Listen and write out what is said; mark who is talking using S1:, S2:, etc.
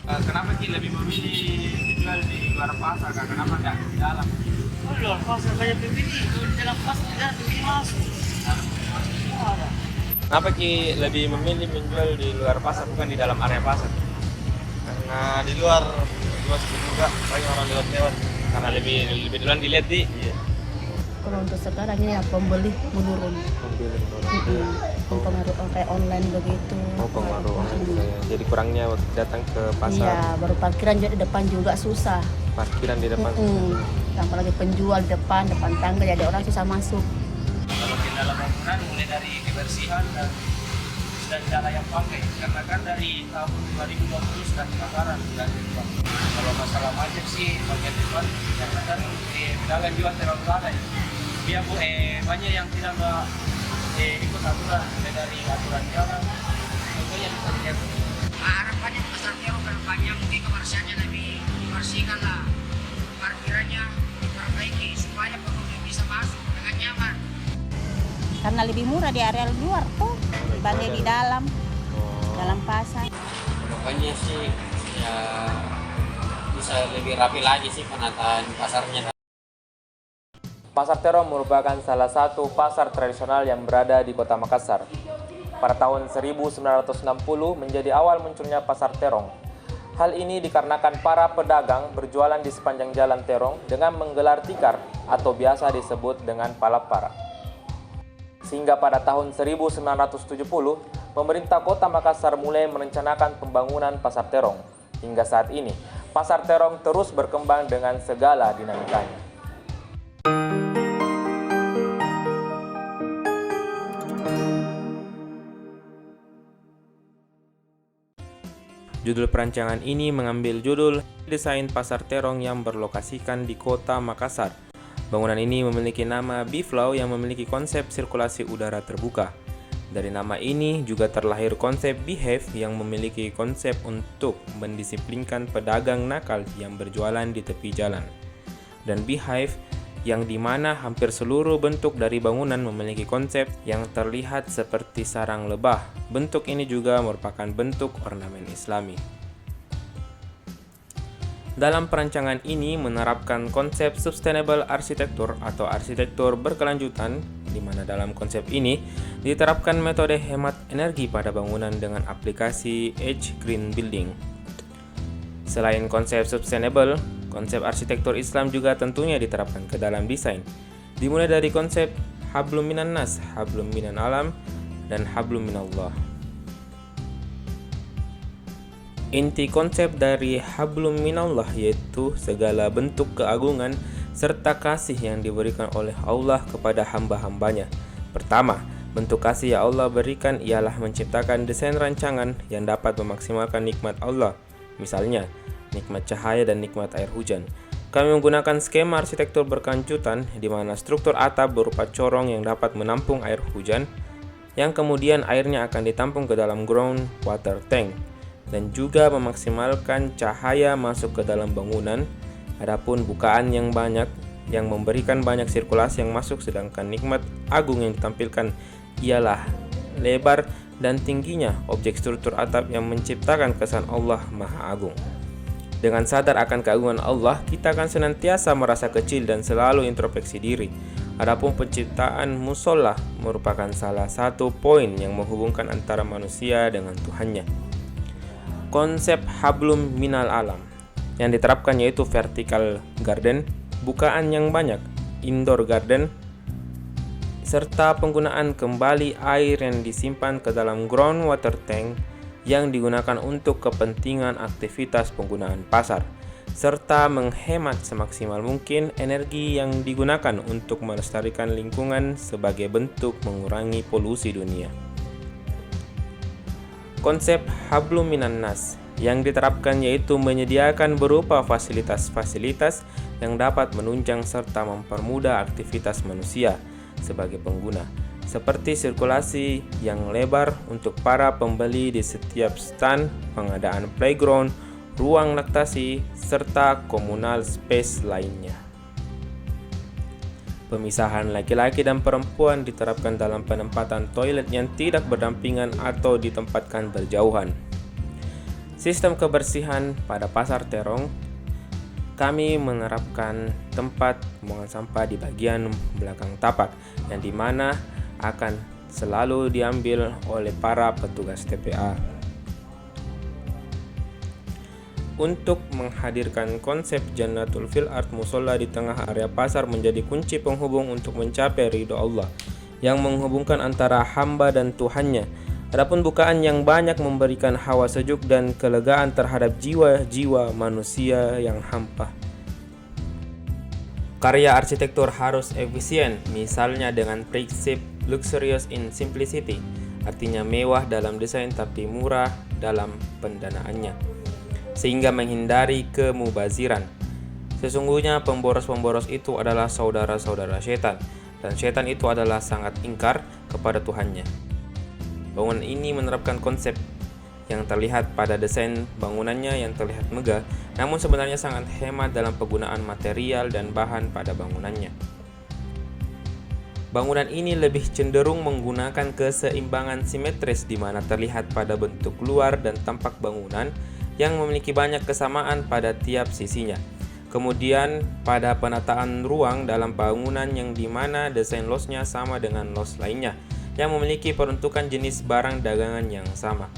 S1: Kenapa Ki lebih memilih dijual di luar pasar Kak? Kenapa nggak di dalam?
S2: Oh, luar pasar banyak pembeli. Kalau di dalam pasar tidak ada pembeli masuk. Oh, ada.
S1: Kenapa Ki lebih memilih menjual di luar pasar bukan di dalam area pasar?
S3: Karena di luar juga banyak orang lewat-lewat.
S1: Karena lebih lebih duluan dilihat di.
S3: Iya.
S4: Kalau untuk sekarang ya pembeli menurun. Mempengaruhi kayak online begitu.
S1: Oh, pengaruh. Jadi kurangnya waktu datang ke pasar.
S4: Iya, baru parkiran juga di depan juga susah.
S1: Parkiran di depan.
S4: Apalagi penjual di depan tangga jadi orang susah masuk.
S1: Kalau di dalam bangunan mulai dari kebersihan dan cara yang pakai. Karena kan dari tahun 2020 sudah kebakaran dan depan. Kalau masalah macet sih bagian depan yang kan di pedagang juga terlalu lama ya. Dia banyak yang tidak ikut aturan mulai dari aturan jalan. Contohnya di parkir.
S5: Harapannya di pasar Tero ke depannya mungkin kebersihannya lebih dibersihkan lah, parkirannya diperbaiki supaya pengunjung bisa masuk dengan nyaman.
S6: Karena lebih murah di area luar tuh dibanding di dalam pasar.
S3: Makanya sih ya bisa lebih rapi lagi sih penataan pasarnya.
S1: Pasar Terong merupakan salah satu pasar tradisional yang berada di Kota Makassar. Pada tahun 1960 menjadi awal munculnya Pasar Terong. Hal ini dikarenakan para pedagang berjualan di sepanjang jalan Terong dengan menggelar tikar atau biasa disebut dengan palapara. Sehingga pada tahun 1970, pemerintah Kota Makassar mulai merencanakan pembangunan Pasar Terong. Hingga saat ini, Pasar Terong terus berkembang dengan segala dinamikanya. Judul perancangan ini mengambil judul Desain Pasar Terong yang berlokasikan di Kota Makassar. Bangunan ini memiliki nama Biflow yang memiliki konsep sirkulasi udara terbuka. Dari nama ini juga terlahir konsep Behave yang memiliki konsep untuk mendisiplinkan pedagang nakal yang berjualan di tepi jalan. Dan Beehive yang dimana hampir seluruh bentuk dari bangunan memiliki konsep yang terlihat seperti sarang lebah. Bentuk ini juga merupakan bentuk ornamen Islami. Dalam perancangan ini menerapkan konsep sustainable architecture atau arsitektur berkelanjutan, di mana dalam konsep ini diterapkan metode hemat energi pada bangunan dengan aplikasi Edge Green Building. Selain konsep sustainable, konsep arsitektur Islam juga tentunya diterapkan ke dalam desain. Dimulai dari konsep hablum minan nas, hablum minan alam, dan hablum minallah. Inti konsep dari hablum minallah yaitu segala bentuk keagungan serta kasih yang diberikan oleh Allah kepada hamba-hambanya. Pertama, bentuk kasih yang Allah berikan ialah menciptakan desain rancangan yang dapat memaksimalkan nikmat Allah. Misalnya, nikmat cahaya dan nikmat air hujan. Kami menggunakan skema arsitektur berkelanjutan di mana struktur atap berupa corong yang dapat menampung air hujan, yang kemudian airnya akan ditampung ke dalam ground water tank, dan juga memaksimalkan cahaya masuk ke dalam bangunan. Adapun bukaan yang banyak yang memberikan banyak sirkulasi yang masuk, sedangkan nikmat agung yang ditampilkan ialah lebar dan tingginya objek struktur atap yang menciptakan kesan Allah Maha Agung. Dengan sadar akan keagungan Allah, kita akan senantiasa merasa kecil dan selalu introspeksi diri. Adapun penciptaan musola merupakan salah satu poin yang menghubungkan antara manusia dengan Tuhannya. Konsep hablum minal alam yang diterapkan yaitu vertical garden, bukaan yang banyak, indoor garden, serta penggunaan kembali air yang disimpan ke dalam groundwater tank yang digunakan untuk kepentingan aktivitas penggunaan pasar, serta menghemat semaksimal mungkin energi yang digunakan untuk melestarikan lingkungan sebagai bentuk mengurangi polusi dunia. Konsep hablum minan nas yang diterapkan yaitu menyediakan berupa fasilitas-fasilitas yang dapat menunjang serta mempermudah aktivitas manusia sebagai pengguna, seperti sirkulasi yang lebar untuk para pembeli di setiap stand, pengadaan playground, ruang laktasi, serta communal space lainnya. Pemisahan laki-laki dan perempuan diterapkan dalam penempatan toilet yang tidak berdampingan atau ditempatkan berjauhan. Sistem kebersihan pada Pasar Terong, kami menerapkan tempat pembuangan sampah di bagian belakang tapak, yang dimana akan selalu diambil oleh para petugas TPA. Untuk menghadirkan konsep Jannatul Fil Ard, musola di tengah area pasar menjadi kunci penghubung untuk mencapai ridho Allah yang menghubungkan antara hamba dan Tuhannya. Adapun bukaan yang banyak memberikan hawa sejuk dan kelegaan terhadap jiwa-jiwa manusia yang hampa. Karya arsitektur harus efisien, misalnya dengan prinsip luxurious in simplicity, artinya mewah dalam desain tapi murah dalam pendanaannya, sehingga menghindari kemubaziran. Sesungguhnya pemboros-pemboros itu adalah saudara-saudara setan, dan setan itu adalah sangat ingkar kepada Tuhannya. Bangunan ini menerapkan konsep yang terlihat pada desain bangunannya yang terlihat megah, namun sebenarnya sangat hemat dalam penggunaan material dan bahan pada bangunannya. Bangunan ini lebih cenderung menggunakan keseimbangan simetris di mana terlihat pada bentuk luar dan tampak bangunan yang memiliki banyak kesamaan pada tiap sisinya. Kemudian pada penataan ruang dalam bangunan yang dimana desain losnya sama dengan los lainnya yang memiliki peruntukan jenis barang dagangan yang sama.